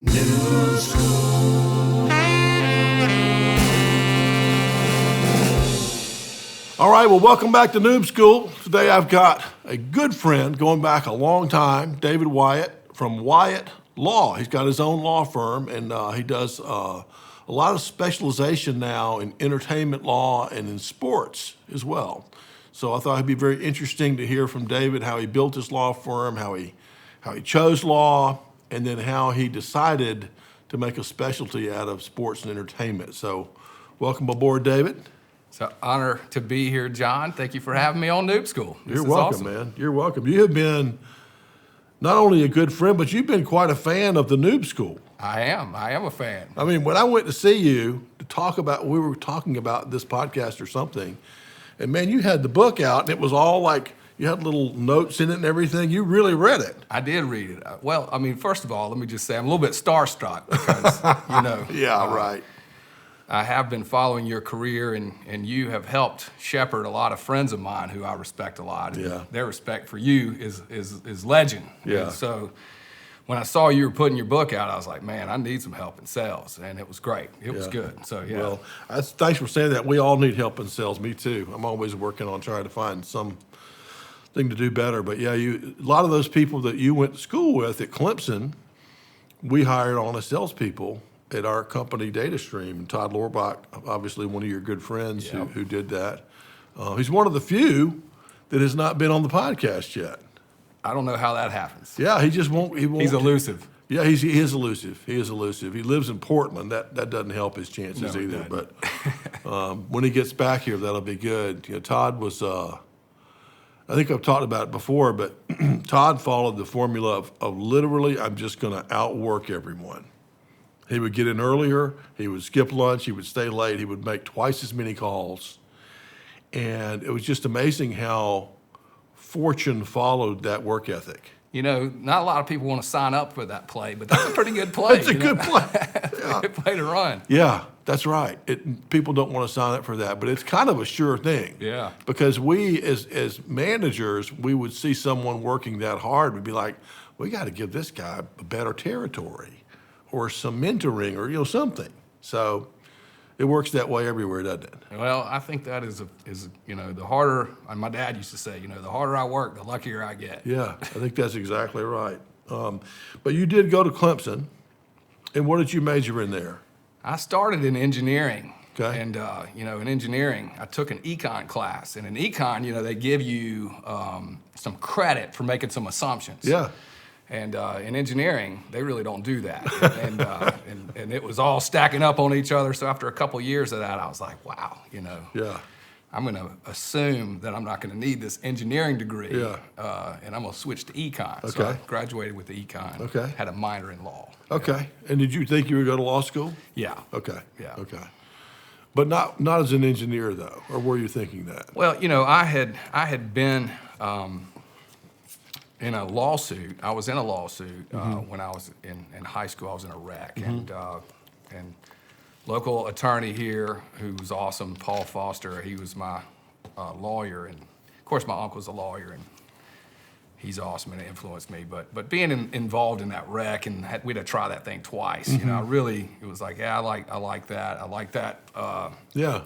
Noob School. All right, well, welcome back to Noob School. Today I've got a good friend going back a long time, David Wyatt from Wyatt Law. He's got his own law firm, and he does a lot of specialization now in entertainment law and in sports as well. So I thought it'd be very interesting to hear from David how he built his law firm, how he chose law, and then how he decided to make a specialty out of sports and entertainment. So welcome aboard, David. It's an honor to be here, John. Thank you for having me on Noob School. You're welcome, awesome. Man. You're welcome. You have been not only a good friend, but you've been quite a fan of the Noob School. I am a fan. I mean, when I went to see you to talk about, we were talking about this podcast or something, and man, you had the book out, and it was all like, you had little notes in it and everything. You really read it. I did read it. Well, I mean, first of all, let me just say I'm a little bit starstruck because, you know. Yeah, right. I have been following your career, and you have helped shepherd a lot of friends of mine who I respect a lot. And yeah. Their respect for you is legend. Yeah. And so when I saw you were putting your book out, I was like, man, I need some help in sales. And it was great. It was good. So, yeah. Well, thanks for saying that. We all need help in sales. Me too. I'm always working on trying to find some thing to do better. But yeah, a lot of those people that you went to school with at Clemson, we hired on as salespeople at our company DataStream. And Todd Lorbach, obviously one of your good friends who did that. He's one of the few that has not been on the podcast yet. I don't know how that happens. Yeah, he just won't. He won't. He's elusive. Yeah, he is elusive. He is elusive. He lives in Portland. That doesn't help his chances either. But when he gets back here, that'll be good. You know, Todd was. I think I've talked about it before, but Todd followed the formula of literally, I'm just going to outwork everyone. He would get in earlier, he would skip lunch, he would stay late, he would make twice as many calls. And it was just amazing how fortune followed that work ethic. You know, not a lot of people want to sign up for that play, but that's a pretty good play. It's a good play. Yeah. Good play to run. Yeah, that's right. People don't want to sign up for that, but it's kind of a sure thing. Yeah. Because we, as managers, we would see someone working that hard, we'd be like, we got to give this guy a better territory or some mentoring or something. So it works that way everywhere, doesn't it? Well, I think that is the harder, and my dad used to say, the harder I work, the luckier I get. Yeah, I think that's exactly right. But you did go to Clemson, and what did you major in there? I started in engineering. Okay. And, in engineering, I took an econ class. And in econ, they give you some credit for making some assumptions. Yeah. And in engineering, they really don't do that. And it was all stacking up on each other. So after a couple years of that, I was like, wow, Yeah. I'm going to assume that I'm not going to need this engineering degree. Yeah. And I'm going to switch to econ. Okay. So I graduated with the econ. Okay. Had a minor in law. Okay. And did you think you would go to law school? Yeah. Okay. Yeah. Okay. But not as an engineer though, or were you thinking that? Well, I had been in a lawsuit. I was in a lawsuit when I was in high school. I was in a wreck, and local attorney here who was awesome, Paul Foster. He was my lawyer, and of course my uncle's a lawyer, and he's awesome and influenced me. But being involved in that wreck, and we had to try that thing twice. It was like, yeah, I like that. I like that. Yeah.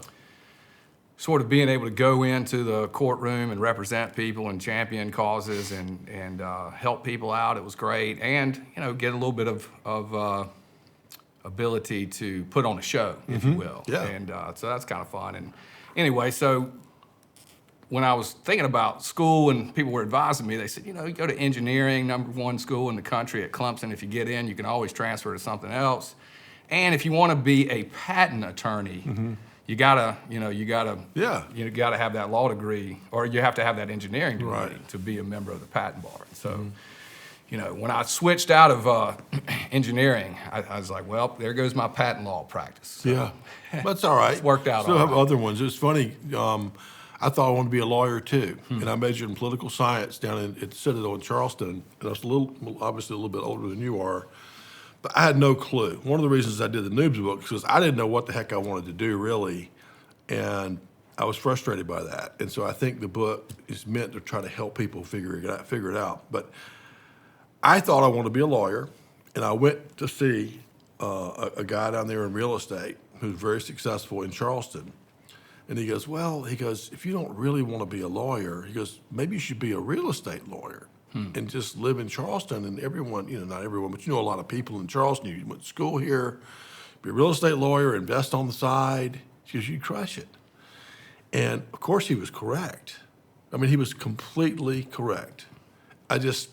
Sort of being able to go into the courtroom and represent people and champion causes and help people out. It was great, and get a little bit of ability to put on a show, if you will. Yeah. And so that's kind of fun. And anyway, so when I was thinking about school and people were advising me, they said, you go to engineering, #1 school in the country at Clemson. If you get in, you can always transfer to something else. And if you want to be a patent attorney, you gotta have that law degree, or you have to have that engineering degree to be a member of the patent bar. So, when I switched out of engineering, I was like, well, there goes my patent law practice. So, Yeah. That's all right. It's worked out. Still all have right. other ones. It's funny. I thought I wanted to be a lawyer too, and I majored in political science down at Citadel in Charleston. And I was obviously a little bit older than you are, but I had no clue. One of the reasons I did the Noobs book is because I didn't know what the heck I wanted to do really, and I was frustrated by that. And so I think the book is meant to try to help people figure it out. But I thought I wanted to be a lawyer, And I went to see a guy down there in real estate who's very successful in Charleston. And he goes, if you don't really want to be a lawyer, he goes, maybe you should be a real estate lawyer and just live in Charleston. And everyone, not everyone, but a lot of people in Charleston. You went to school here, be a real estate lawyer, invest on the side. He goes, you crush it. And of course he was correct. I mean, he was completely correct. I just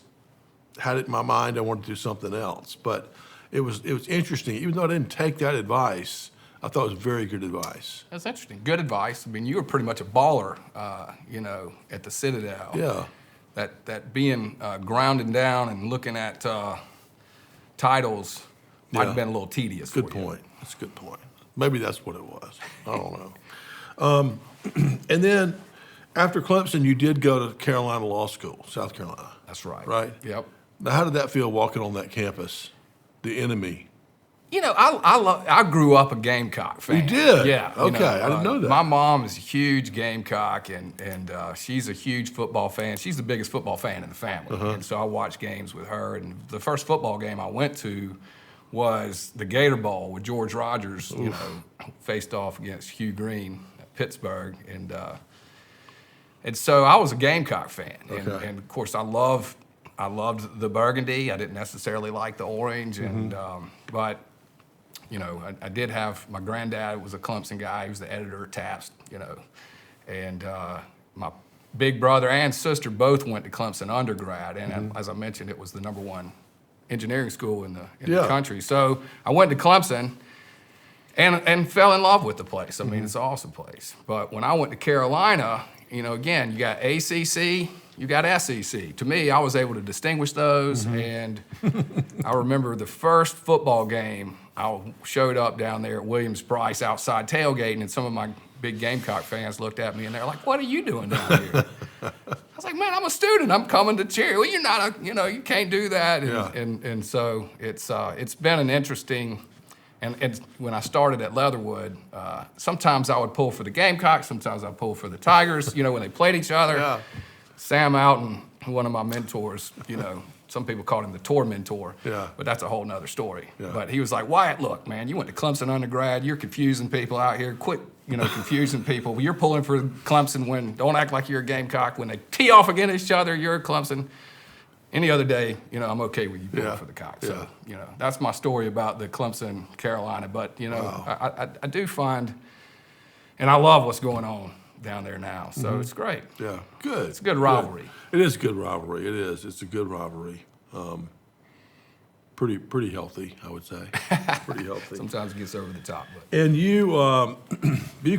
had it in my mind I wanted to do something else. But it was interesting. Even though I didn't take that advice, I thought it was very good advice. That's interesting. Good advice. I mean, you were pretty much a baller, at the Citadel. Yeah. That being grounded down and looking at titles might have been a little tedious for you. Good point. That's a good point. Maybe that's what it was. I don't know. And then after Clemson, you did go to Carolina Law School, South Carolina. That's right. Right? Yep. Now, how did that feel walking on that campus, the enemy? I grew up a Gamecock fan. You did? Yeah. Okay, I didn't know that. My mom is a huge Gamecock, and she's a huge football fan. She's the biggest football fan in the family, and so I watch games with her. And the first football game I went to was the Gator Bowl with George Rogers, faced off against Hugh Green at Pittsburgh, and so I was a Gamecock fan, and of course I loved the burgundy. I didn't necessarily like the orange, but I did have, my granddad was a Clemson guy. He was the editor of Taps, and my big brother and sister both went to Clemson undergrad, and as I mentioned, it was the #1 engineering school in the country. So I went to Clemson and fell in love with the place. I mean, it's an awesome place. But when I went to Carolina, again, you got ACC, you got SEC. To me, I was able to distinguish those, and I remember the first football game, I showed up down there at Williams-Brice outside tailgating, and some of my big Gamecock fans looked at me, and they're like, what are you doing down here? I was like, man, I'm a student. I'm coming to cheer. Well, you're not you can't do that. And so it's been an interesting, and when I started at Leatherwood, sometimes I would pull for the Gamecocks, sometimes I'd pull for the Tigers, when they played each other. Yeah. Sam Outten, one of my mentors, some people called him the tour mentor, but that's a whole nother story. Yeah. But he was like, Wyatt, look, man, you went to Clemson undergrad. You're confusing people out here. Quit, confusing people. You're pulling for Clemson don't act like you're a Gamecock. When they tee off against each other, you're a Clemson. Any other day, I'm okay with you pulling for the Cock. So, that's my story about the Clemson Carolina. But, I do find, and I love what's going on down there now. So it's great. Yeah, good. It's a good rivalry. Good. It is a good rivalry. It is. It's a good rivalry. Pretty healthy, I would say. Pretty healthy. Sometimes it gets over the top. But. And you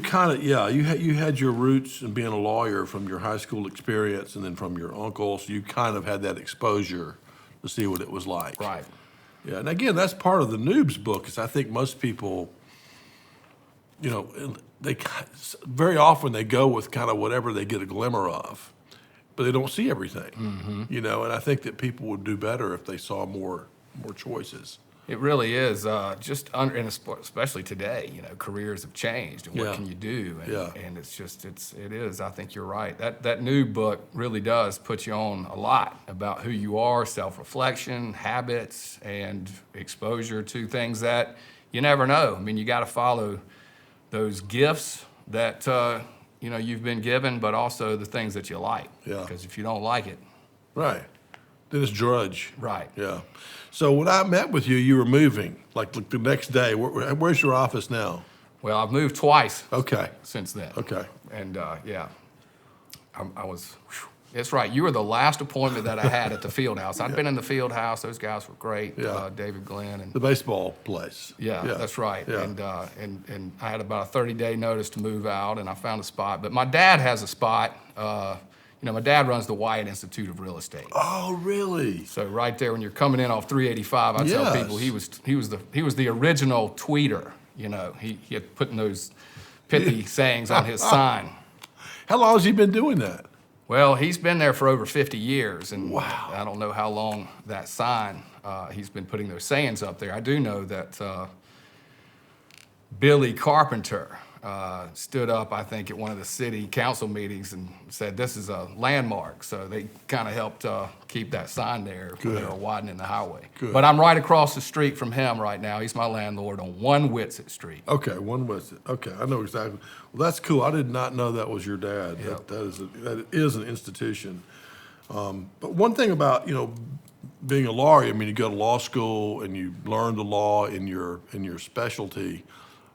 kind of, you had your roots in being a lawyer from your high school experience and then from your uncle, so you kind of had that exposure to see what it was like. Right. Yeah, and again, that's part of the Noob's book, is I think most people, they very often they go with kind of whatever they get a glimmer of, but they don't see everything, and I think that people would do better if they saw more choices. It really is, and especially today, careers have changed, and what can you do? And it is, I think you're right. That new book really does put you on a lot about who you are, self-reflection, habits, and exposure to things that you never know. I mean, you got to follow those gifts that you've been given, but also the things that you like. Yeah. Because if you don't like it, right, then it's drudge. Right. Yeah. So when I met with you, you were moving like the next day. Where's your office now? Well, I've moved twice. Okay. Since then. Okay. And I was. It's right. You were the last appointment that I had at the field house. I'd been in the field house. Those guys were great. Yeah. David Glenn and the baseball place. Yeah, that's right. Yeah. And I had about a 30-day notice to move out, and I found a spot. But my dad has a spot. My dad runs the Wyatt Institute of Real Estate. Oh, really? So right there, when you're coming in off 385, I tell people he was the original tweeter. He had putting those pithy sayings on his sign. How long has he been doing that? Well, he's been there for over 50 years, and wow. I don't know how long that sign, he's been putting those sayings up there. I do know that Billy Carpenter stood up, I think, at one of the city council meetings and said, this is a landmark. So they kind of helped keep that sign there when they were widening the highway. Good. But I'm right across the street from him right now. He's my landlord on 1 Whitsett Street. Okay, one was it. Okay, I know exactly. Well, that's cool. I did not know that was your dad. Yep. That is an institution. But one thing about, being a lawyer, I mean, you go to law school and you learn the law in your specialty.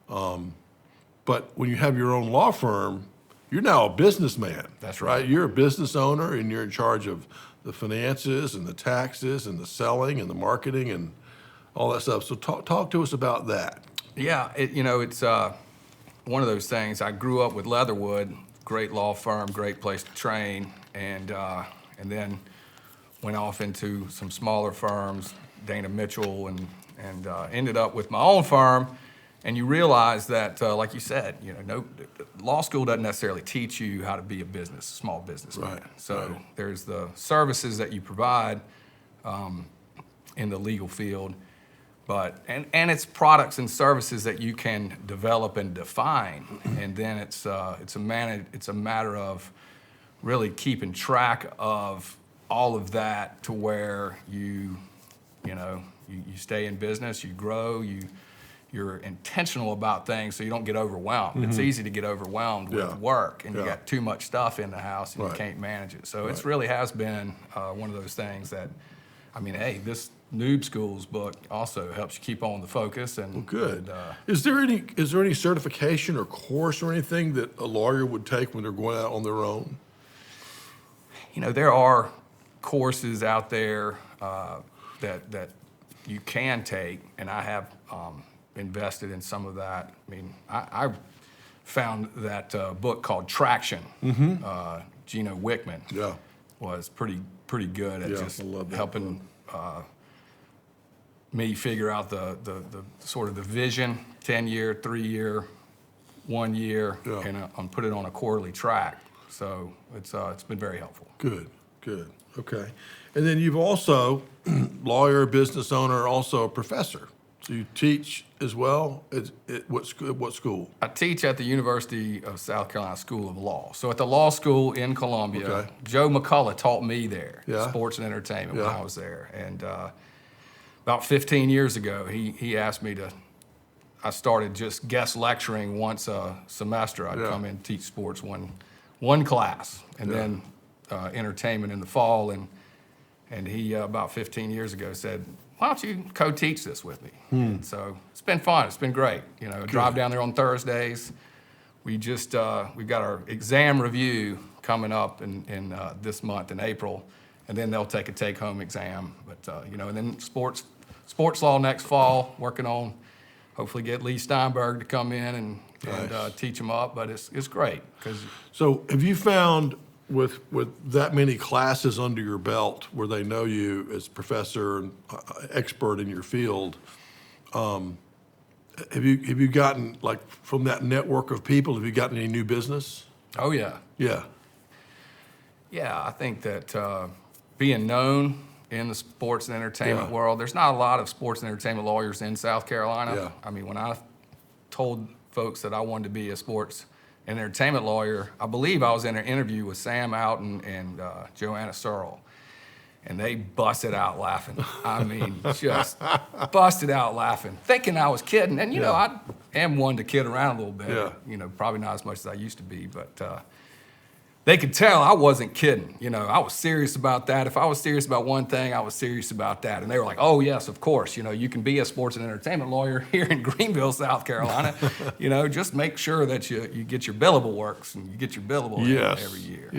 But when you have your own law firm, you're now a businessman. That's right. You're a business owner, and you're in charge of the finances and the taxes and the selling and the marketing and all that stuff. So talk to us about that. Yeah, it's one of those things. I grew up with Leatherwood, great law firm, great place to train, and then went off into some smaller firms, Dana Mitchell, and ended up with my own firm. And you realize that, like you said, law school doesn't necessarily teach you how to be a small businessman. Right. So Right. there's the services that you provide in the legal field, but and it's products and services that you can develop and define, and then it's a matter of really keeping track of all of that to where you stay in business, you grow, you're intentional about things so you don't get overwhelmed. It's easy to get overwhelmed with work, and you got too much stuff in the house and you can't manage it. So it really has been one of those things that, hey, this Noob School's book also helps you keep on the focus. And Good. And, Is there any certification or course or anything that a lawyer would take when they're going out on their own? there are courses out there that you can take, and I have invested in some of that. I found that book called Traction. Gino Wickman was pretty good at just I love that helping me figure out the sort of the vision, 10-year, 3-year, 1 year, and put it on a quarterly track. So it's been very helpful. Good. Okay. And then you've also, lawyer, business owner, also a professor. So you teach as well at what school? I teach at the University of South Carolina School of Law. So at the law school in Columbia, Okay. Joe McCullough taught me there, Yeah. sports and entertainment, when I was there. And about 15 years ago, he asked me I started just guest lecturing once a semester. I'd come in and teach sports one class, and then entertainment in the fall. And he, about 15 years ago, said, why don't you co-teach this with me? And so it's been fun. It's been great. Drive down there on Thursdays. We've got our exam review coming up in this month in April, and then they'll take a take-home exam. But and then sports law next fall. Working on hopefully get Lee Steinberg to come in and teach them up. But it's great because. So have you found with that many classes under your belt where they know you as professor and expert in your field, have you gotten, like, from that network of people, have you gotten any new business? Oh, yeah. Yeah. Yeah, I think that being known in the sports and entertainment world, there's not a lot of sports and entertainment lawyers in South Carolina. Yeah. When I told folks that I wanted to be a sports and entertainment lawyer, I believe I was in an interview with Sam Outen and Joanna Searle, and they busted out laughing. Just busted out laughing, thinking I was kidding. And, I am one to kid around a little bit, probably not as much as I used to be, but they could tell I wasn't kidding. I was serious about that. If I was serious about one thing, I was serious about that. And they were like, oh, yes, of course. You can be a sports and entertainment lawyer here in Greenville, South Carolina. Just make sure that you get your billable works and you get your billable in every year.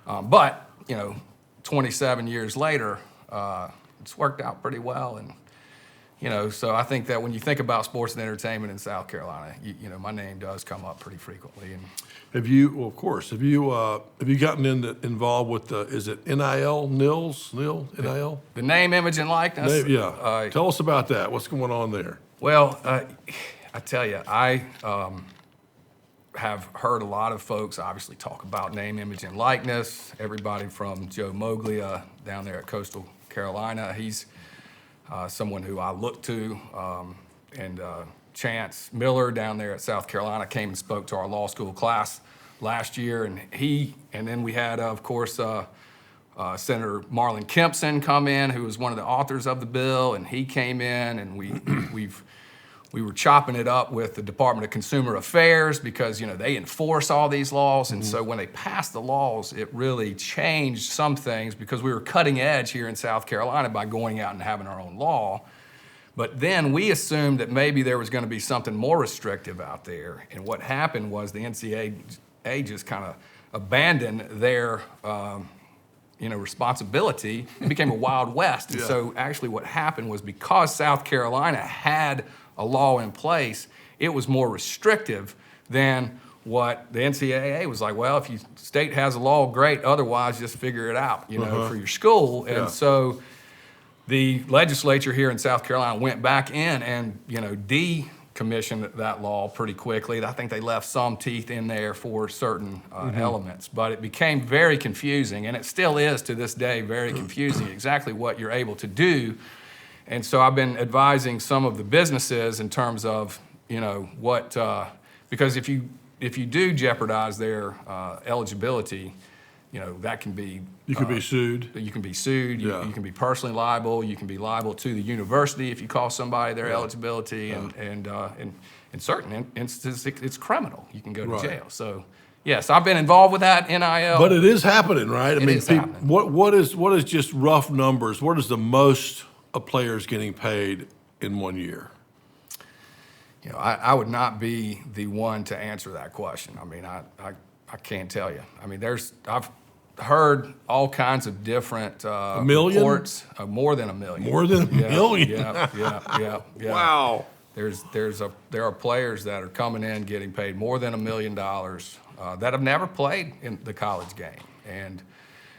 And, but 27 years later, it's worked out pretty well. And, so I think that when you think about sports and entertainment in South Carolina, my name does come up pretty frequently. And Have you gotten involved with is it NIL, NIL? the name, image, and likeness? Tell us about that. What's going on there? Well, I tell you, I have heard a lot of folks obviously talk about name, image, and likeness. Everybody from Joe Moglia down there at Coastal Carolina. He's someone who I look to and Chance Miller down there at South Carolina came and spoke to our law school class last year, and then we had, of course, Senator Marlon Kempson come in, who was one of the authors of the bill, and he came in, and we were chopping it up with the Department of Consumer Affairs because, they enforce all these laws. And so when they passed the laws, it really changed some things because we were cutting edge here in South Carolina by going out and having our own law. But then we assumed that maybe there was going to be something more restrictive out there. And what happened was the NCAA just kind of abandoned their responsibility and became a Wild West. And so actually what happened was because South Carolina had a law in place, it was more restrictive than what the NCAA was like, well, if your state has a law, great. Otherwise, just figure it out, for your school. And so the legislature here in South Carolina went back in and, decommissioned that law pretty quickly. I think they left some teeth in there for certain elements, but it became very confusing, and it still is to this day very confusing exactly what you're able to do. And so I've been advising some of the businesses in terms of, because if you do jeopardize their eligibility, that can be... You could be sued. You can be sued. You can be personally liable. You can be liable to the university if you cost somebody their eligibility. And in certain instances, it's criminal. You can go to jail. So, yes, I've been involved with that, NIL. But it is happening, right? It is happening. What is just rough numbers? What is the most a player's getting paid in 1 year? I would not be the one to answer that question. I mean, I can't tell you. I mean, I've heard all kinds of different $1 million? reports. More than $1 million. More than $1 million? Yeah. Wow. There are players that are coming in getting paid more than $1 million that have never played in the college game, and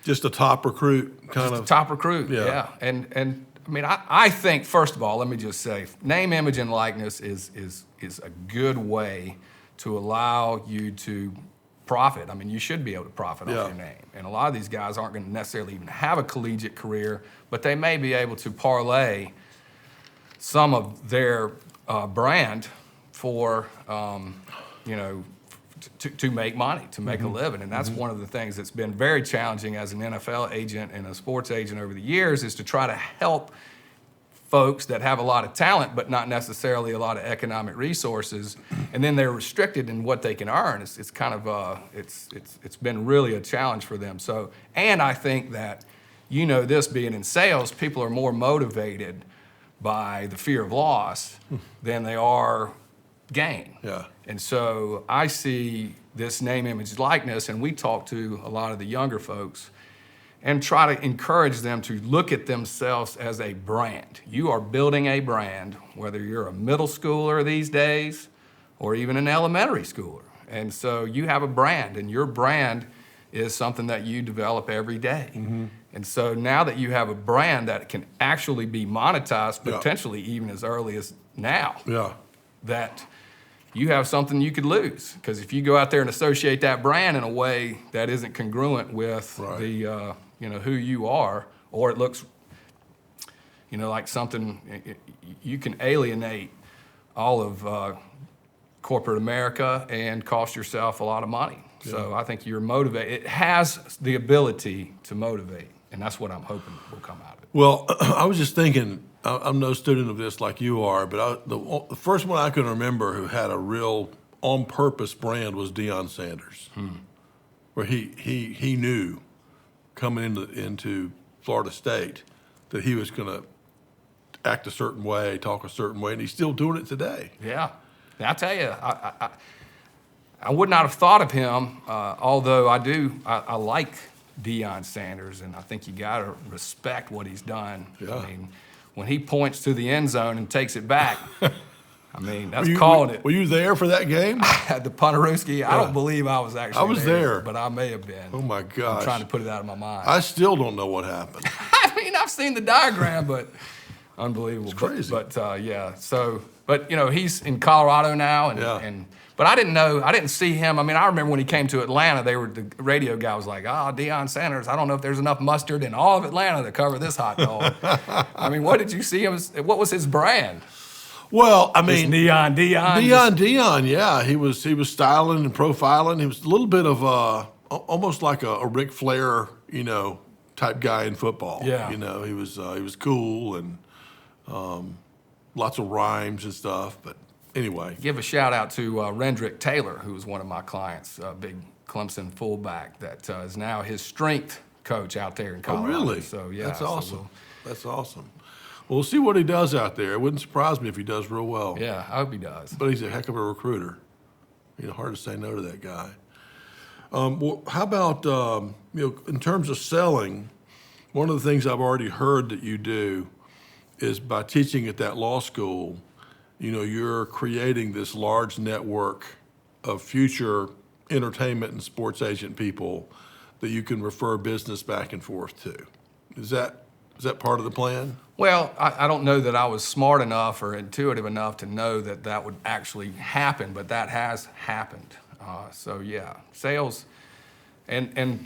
just a top recruit kind of. Top recruit, yeah. And I mean, I think first of all, let me just say, name, image, and likeness is a good way to allow you to profit. I mean, you should be able to profit off your name. And a lot of these guys aren't going to necessarily even have a collegiate career, but they may be able to parlay some of their brand for, to make money, to make a living. And that's one of the things that's been very challenging as an NFL agent and a sports agent over the years, is to try to help folks that have a lot of talent but not necessarily a lot of economic resources, and then they're restricted in what they can earn. It's kind of it's been really a challenge for them. So, and I think that, this being in sales, people are more motivated by the fear of loss than they are gain. Yeah. And so I see this name, image, likeness, and we talk to a lot of the younger folks and try to encourage them to look at themselves as a brand. You are building a brand, whether you're a middle schooler these days or even an elementary schooler. And so you have a brand, and your brand is something that you develop every day. And so now that you have a brand that can actually be monetized, potentially even as early as now, that you have something you could lose. Because if you go out there and associate that brand in a way that isn't congruent with the who you are, or it looks like something, you can alienate all of corporate America and cost yourself a lot of money. So I think you're motivated. It has the ability to motivate, and that's what I'm hoping will come out of it. Well, I was just thinking, I'm no student of this like you are, but the first one I can remember who had a real on-purpose brand was Deion Sanders, where he knew coming into Florida State that he was going to act a certain way, talk a certain way, and he's still doing it today. Yeah. I tell you, I would not have thought of him, although I like Deion Sanders, and I think you got to respect what he's done. Yeah. I mean, when he points to the end zone and takes it back, I mean, that's calling it. Were you there for that game? At the Punarooski, I don't believe I was actually I was there. But I may have been. Oh, my gosh. I'm trying to put it out of my mind. I still don't know what happened. I mean, I've seen the diagram, but unbelievable. It's crazy. But he's in Colorado now, but I didn't see him. I mean, I remember when he came to Atlanta, the radio guy was like, Deion Sanders, I don't know if there's enough mustard in all of Atlanta to cover this hot dog. I mean, what did you see him, what was his brand? Well, I This mean, Neon Dion. Dion, yeah, he was styling and profiling. He was a little bit of almost like a Ric Flair, type guy in football. Yeah. He was cool and lots of rhymes and stuff. But anyway, Give a shout out to Rendrick Taylor, who was one of my clients, a big Clemson fullback that is now his strength coach out there in oh Colorado. really? So yeah, that's so awesome. That's awesome. Well, we'll see what he does out there. It wouldn't surprise me if he does real well. yeah, I hope he does. But he's a heck of a recruiter. Hard to say no to that guy. Well, how about in terms of selling? One of the things I've already heard that you do is by teaching at that law school, you're creating this large network of future entertainment and sports agent people that you can refer business back and forth to. Is that part of the plan? Well, I don't know that I was smart enough or intuitive enough to know that that would actually happen, but that has happened. So yeah, sales, and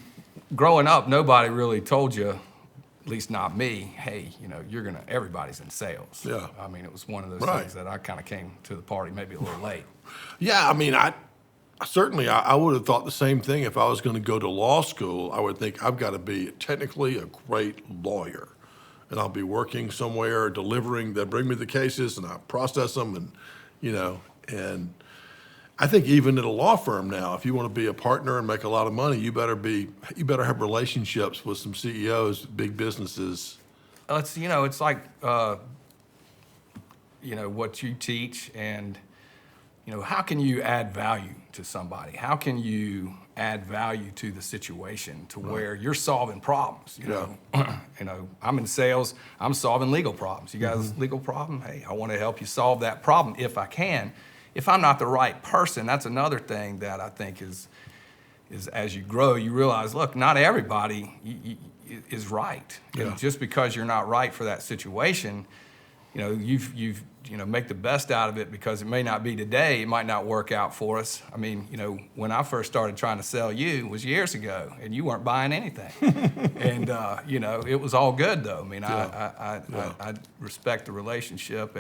growing up, nobody really told you, at least not me, hey, everybody's in sales. Yeah. I mean, it was one of those Right. things that I kind of came to the party maybe a little late. Yeah, I mean, I certainly would have thought the same thing if I was going to go to law school. I would think I've got to be technically a great lawyer, and I'll be working somewhere delivering. They bring me the cases, and I process them, and I think even at a law firm now, if you want to be a partner and make a lot of money, you better have relationships with some CEOs, big businesses. It's like what you teach, and how can you add value to somebody? How can you add value to the situation to where you're solving problems? I'm in sales. I'm solving legal problems. You guys, legal problem? Hey, I want to help you solve that problem if I can. If I'm not the right person, that's another thing that I think is as you grow, you realize, look, not everybody is right. Just because you're not right for that situation, you've make the best out of it, because it may not be today. It might not work out for us. I mean, when I first started trying to sell you was years ago, and you weren't buying anything. And, it was all good, though. I mean, I respect the relationship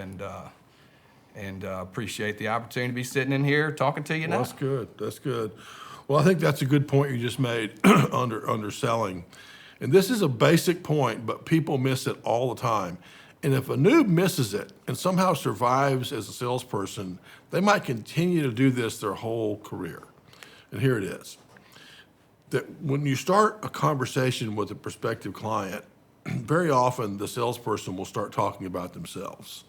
and appreciate the opportunity to be sitting in here talking to you now. That's good. That's good. Well, I think that's a good point you just made underselling. And this is a basic point, but people miss it all the time. And if a noob misses it and somehow survives as a salesperson, they might continue to do this their whole career. And here it is. That when you start a conversation with a prospective client, very often the salesperson will start talking about themselves.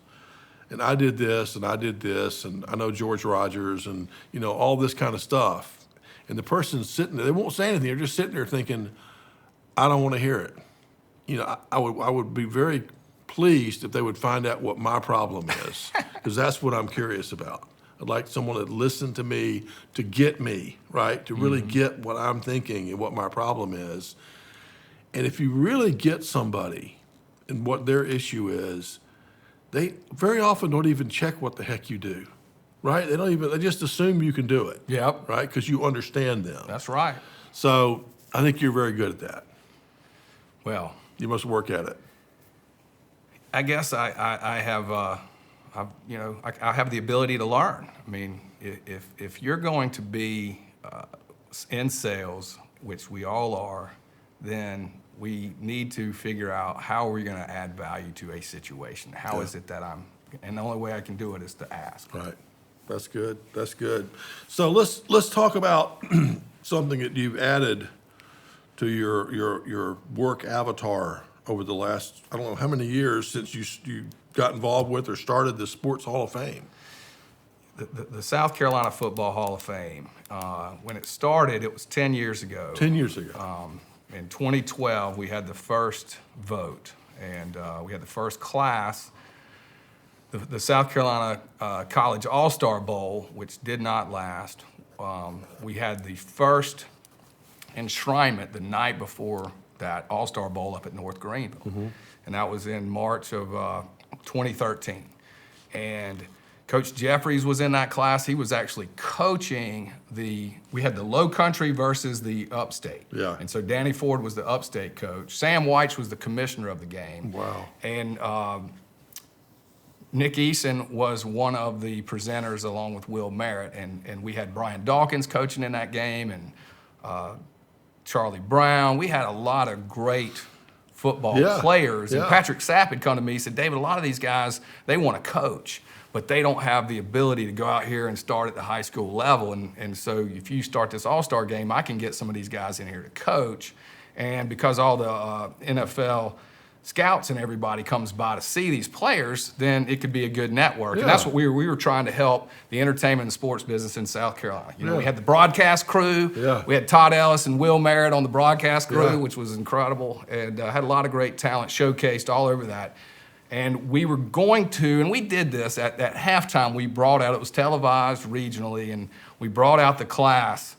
And I did this, and I did this, and I know George Rogers, and all this kind of stuff. And the person's sitting there, they won't say anything, they're just sitting there thinking, I don't want to hear it. I would be very pleased if they would find out what my problem is, because that's what I'm curious about. I'd like someone to listen to me, to get me, right? To really get what I'm thinking and what my problem is. And if you really get somebody and what their issue is, they very often don't even check what the heck you do, right? They just assume you can do it. Yep. Right? Because you understand them. That's right. So I think you're very good at that. Well, You must work at it. I guess I have, I have the ability to learn. I mean, if you're going to be in sales, which we all are, then we need to figure out how are we going to add value to a situation. How is it that and the only way I can do it is to ask. Right. That's good. That's good. So let's talk about something that you've added to your work avatar over the last, I don't know how many years since you got involved with or started the Sports Hall of Fame. The South Carolina Football Hall of Fame, when it started, it was 10 years ago. 10 years ago. In 2012, we had the first vote, and we had the first class. The South Carolina College All-Star Bowl, which did not last. We had the first enshrinement the night before that All-Star Bowl up at North Greenville. And that was in March of 2013. And Coach Jeffries was in that class. He was actually coaching we had the Low Country versus the Upstate. Yeah. And so Danny Ford was the Upstate coach. Sam Weich was the commissioner of the game. Wow. And Nick Eason was one of the presenters along with Will Merritt, and we had Brian Dawkins coaching in that game, and Charlie Brown. We had a lot of great football players. And Patrick Sapp had come to me and said, David, a lot of these guys, they want to coach, but they don't have the ability to go out here and start at the high school level. And so if you start this all-star game, I can get some of these guys in here to coach. And because all the NFL scouts and everybody comes by to see these players, then it could be a good network. And that's what we were trying to help the entertainment and sports business in South Carolina. You know, we had the broadcast crew. We had Todd Ellis and Will Merritt on the broadcast crew, which was incredible, and had a lot of great talent showcased all over that. And we were going to, and we did this at halftime, we brought out, it was televised regionally, and we brought out the class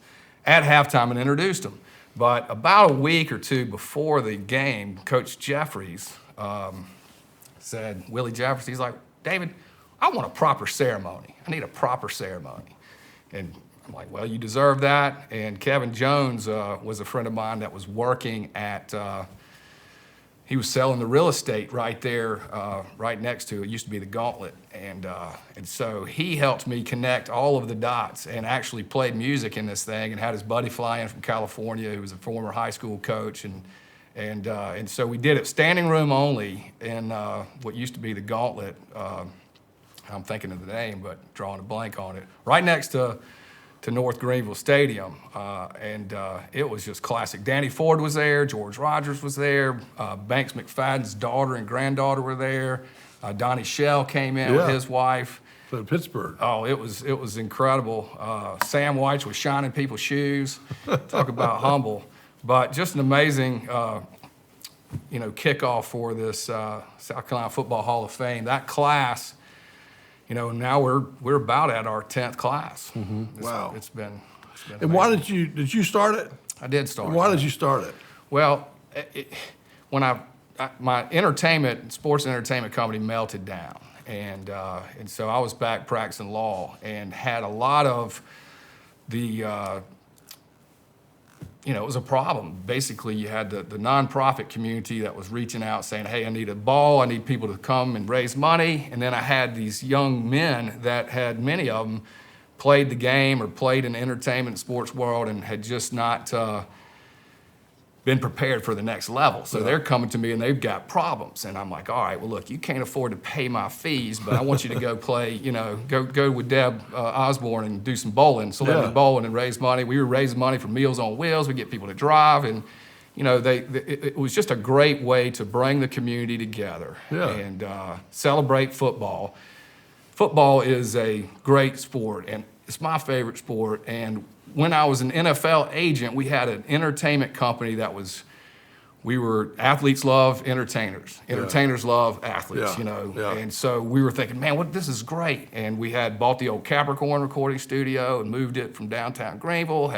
at halftime and introduced them. But about a week or two before the game, Coach Jeffries said, Willie Jeffries, he's like, David, I want a proper ceremony. I need a proper ceremony. And I'm like, well, you deserve that. And Kevin Jones was a friend of mine that was working at, he was selling the real estate right there, right next to it. It used to be the Gauntlet. And so he helped me connect all of the dots and actually played music in this thing and had his buddy fly in from California who was a former high school coach. And so we did it standing room only in what used to be the Gauntlet. I'm thinking of the name, but drawing a blank on it. Right next to North Greenville Stadium, and it was just classic. Danny Ford was there, George Rogers was there, Banks McFadden's daughter and granddaughter were there, Donnie Shell came in with his wife. From Pittsburgh. Oh, it was incredible. Sam White was shining people's shoes. Talk about humble. But just an amazing kickoff for this South Carolina Football Hall of Fame. That class, now we're about at our 10th class. Wow. It's been And why did you start it? I did start Why did you start it? Well, when my sports entertainment company melted down, and so I was back practicing law and had a lot of the it was a problem. Basically, you had the nonprofit community that was reaching out saying, hey, I need a ball, I need people to come and raise money. And then I had these young men that had, many of them, played the game or played in the entertainment and sports world and had just not been prepared for the next level. So they're coming to me and they've got problems. And I'm like, all right, well, look, you can't afford to pay my fees, but I want you to go play, go with Deb Osborne and do some bowling, celebrity bowling, and raise money. We were raising money for Meals on Wheels. We get people to drive. And, it was just a great way to bring the community together and celebrate football. Football is a great sport, and it's my favorite sport. And when I was an NFL agent, we had an entertainment company athletes love entertainers. Entertainers love athletes, And so we were thinking, man, this is great. And we had bought the old Capricorn recording studio and moved it from downtown Greenville,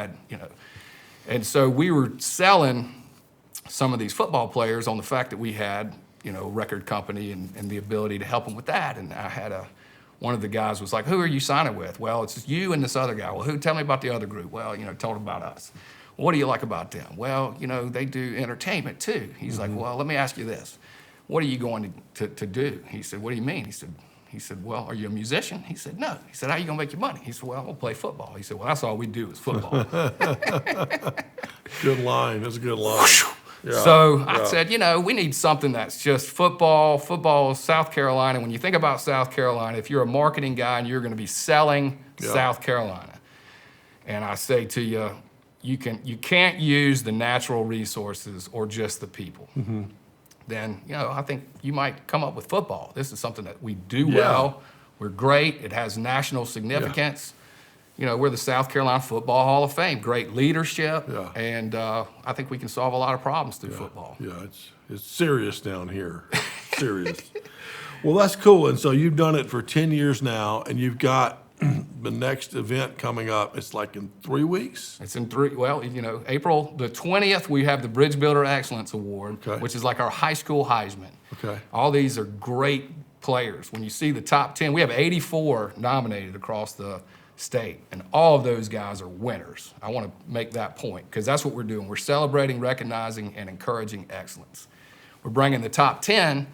and so we were selling some of these football players on the fact that we had, a record company and the ability to help them with that. And I had one of the guys was like, who are you signing with? Well, it's just you and this other guy. Well, tell me about the other group. Well, told him about us. What do you like about them? Well, they do entertainment too. He's like, well, let me ask you this. What are you going to do? He said, what do you mean? He said, well, are you a musician? He said, no. He said, how are you going to make your money? He said, well, I'm going to play football. He said, well, that's all we do is football. Good line. That's a good line. I said, we need something that's just football, South Carolina. When you think about South Carolina, if you're a marketing guy and you're going to be selling South Carolina, and I say to you, you can't use the natural resources or just the people. Then, I think you might come up with football. This is something that we do well. We're great. It has national significance. We're the South Carolina Football Hall of Fame. Great leadership, and I think we can solve a lot of problems through football. Yeah, it's serious down here. Serious. Well, that's cool. And so you've done it for 10 years now, and you've got the next event coming up. It's like in 3 weeks? It's in April the 20th, we have the Bridge Builder Excellence Award, which is like our high school Heisman. All these are great players. When you see the top 10, we have 84 nominated across the state, and all of those guys are winners. I want to make that point because that's what we're doing. We're celebrating, recognizing, and encouraging excellence. We're bringing the top 10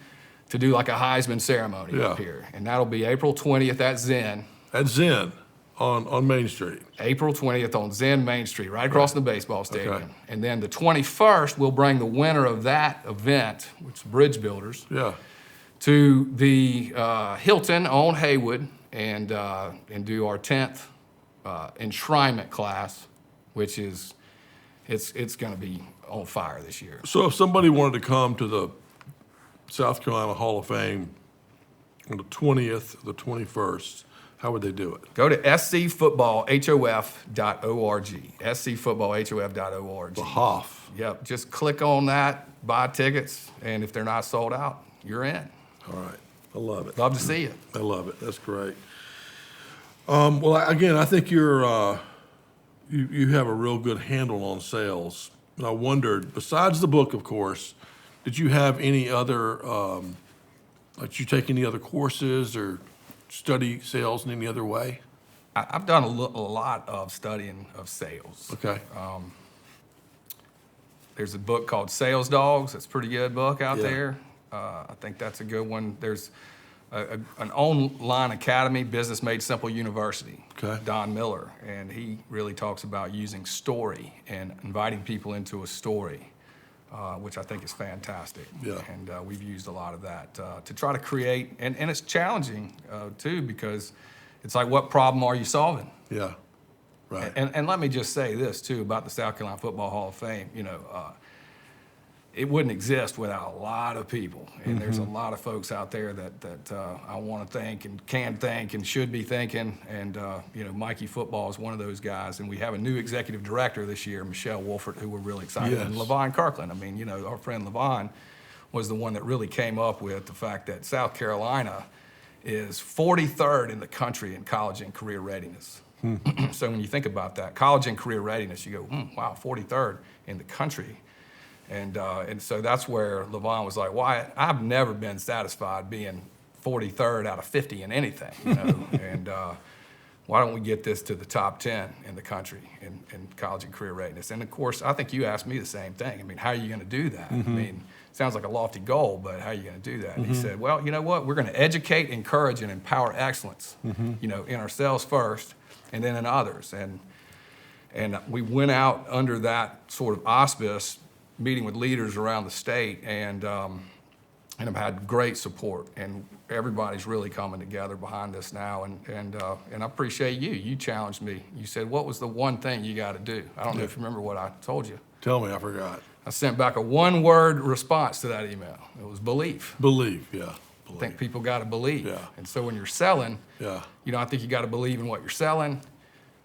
to do like a Heisman ceremony up here. And that'll be April 20th at Zen. At Zen on Main Street. April 20th on Zen Main Street, right across from the baseball stadium. And then the 21st, we'll bring the winner of that event, which is Bridge Builders, to the Hilton on Haywood and do our 10th enshrinement class, which is, it's going to be on fire this year. So if somebody wanted to come to the South Carolina Hall of Fame on the 20th, the 21st, how would they do it? Go to scfootballhof.org, scfootballhof.org. The Hoff. Yep, just click on that, buy tickets, and if they're not sold out, you're in. All right, I love it. Love to see you. I love it, that's great. Well, again, I think you have a real good handle on sales. And I wondered, besides the book, of course, did you have any other, did you take any other courses or study sales in any other way? I've done a lot of studying of sales. Okay. There's a book called Sales Dogs. It's a pretty good book out there. I think that's a good one. There's an online academy, Business Made Simple University, Don Miller, and he really talks about using story and inviting people into a story, which I think is fantastic. And we've used a lot of that to try to create, and it's challenging too, because it's like, what problem are you solving? Right. And let me just say this too about the South Carolina Football Hall of Fame. It wouldn't exist without a lot of people, and there's a lot of folks out there that I want to thank and can thank and should be thanking. And Mikey Football is one of those guys, and we have a new executive director this year, Michelle Wolfert, who we're really excited. And Levon Kirkland. I mean, our friend Levon was the one that really came up with the fact that South Carolina is 43rd in the country in college and career readiness. So when you think about that, college and career readiness, you go, wow, 43rd in the country. And so that's where Levon was like, Wyatt, I've never been satisfied being 43rd out of 50 in anything, and why don't we get this to the top 10 in the country in college and career readiness? And of course, I think you asked me the same thing. I mean, how are you going to do that? I mean, it sounds like a lofty goal, but how are you going to do that? And he said, well, you know what? We're going to educate, encourage, and empower excellence, in ourselves first, and then in others. And we went out under that sort of auspice, meeting with leaders around the state, and I've had great support, and everybody's really coming together behind this now, and I appreciate you. You challenged me. You said, what was the one thing you got to do? I don't know if you remember what I told you. Tell me, I forgot. I sent back a one-word response to that email. It was belief. Believe, yeah. I think people got to believe. Yeah. And so when you're selling, I think you got to believe in what you're selling.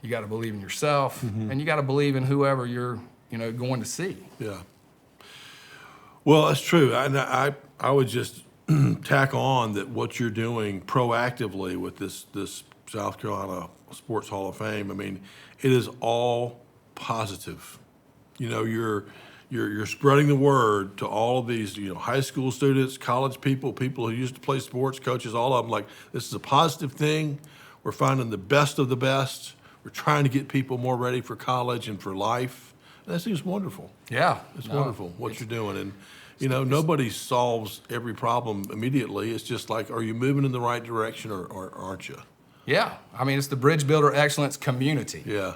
You got to believe in yourself, and you got to believe in whoever you're, going to see. Yeah. Well, that's true. And I would just tack on that what you're doing proactively with this South Carolina Sports Hall of Fame. I mean, it is all positive. You're spreading the word to all of these, high school students, college people who used to play sports, coaches, all of them. Like, this is a positive thing. We're finding the best of the best. We're trying to get people more ready for college and for life. And that seems wonderful. Yeah. It's wonderful what you're doing. And, nobody solves every problem immediately. It's just like, are you moving in the right direction or aren't you? Yeah. I mean, it's the Bridge Builder Excellence community. Yeah.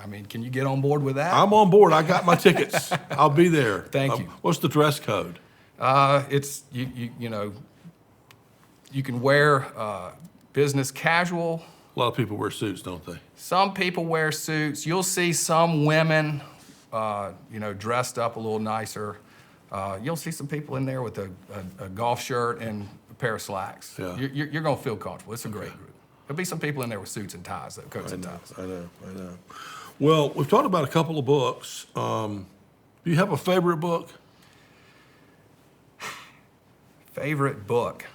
I mean, can you get on board with that? I'm on board. I got my tickets. I'll be there. Thank you. What's the dress code? It's, you can wear business casual. A lot of people wear suits, don't they? Some people wear suits. You'll see some women, dressed up a little nicer. You'll see some people in there with a golf shirt and a pair of slacks. Yeah. You're going to feel comfortable. It's a great group. There'll be some people in there with suits and ties, though, coats and ties. I know. Well, we've talked about a couple of books. Do you have a favorite book? Favorite book?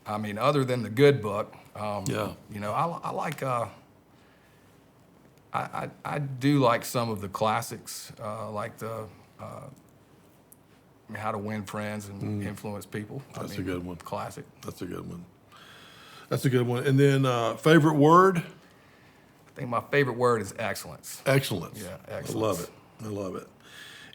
I mean, other than the good book, I like, I do like some of the classics, like the How to Win Friends and Influence People. That's a good one. Classic. That's a good one. And then favorite word? I think my favorite word is excellence. Excellence. Yeah, excellence. I love it.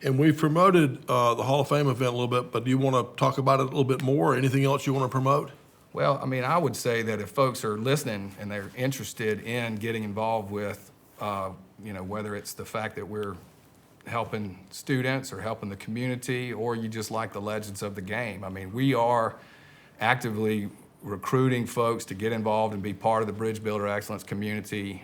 And we've promoted the Hall of Fame event a little bit, but do you want to talk about it a little bit more? Anything else you want to promote? Well, I mean, I would say that if folks are listening and they're interested in getting involved with, whether it's the fact that we're helping students or helping the community, or you just like the legends of the game. I mean, we are actively recruiting folks to get involved and be part of the Bridge Builder Excellence community.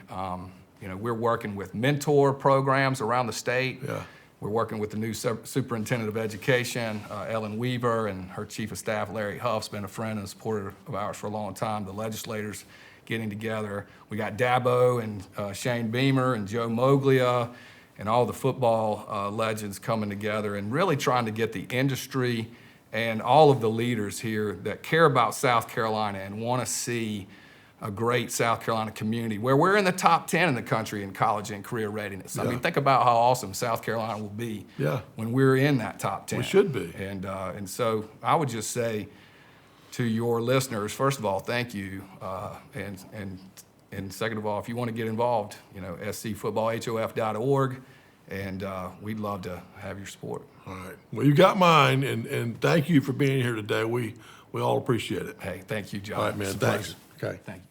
We're working with mentor programs around the state. Yeah. We're working with the new superintendent of education, Ellen Weaver, and her chief of staff, Larry Huff's been a friend and a supporter of ours for a long time. The legislators getting together. We got Dabo and Shane Beamer and Joe Moglia and all the football legends coming together and really trying to get the industry and all of the leaders here that care about South Carolina and want to see a great South Carolina community where we're in the top 10 in the country in college and career readiness. Yeah. I mean, think about how awesome South Carolina will be when we're in that top 10. We should be. And so I would just say to your listeners, first of all, thank you. And second of all, if you want to get involved, scfootballhof.org, and we'd love to have your support. All right. Well, you got mine, and thank you for being here today. We all appreciate it. Hey, thank you, John. All right, man. It's a Thanks. pleasure. Okay. Thank you.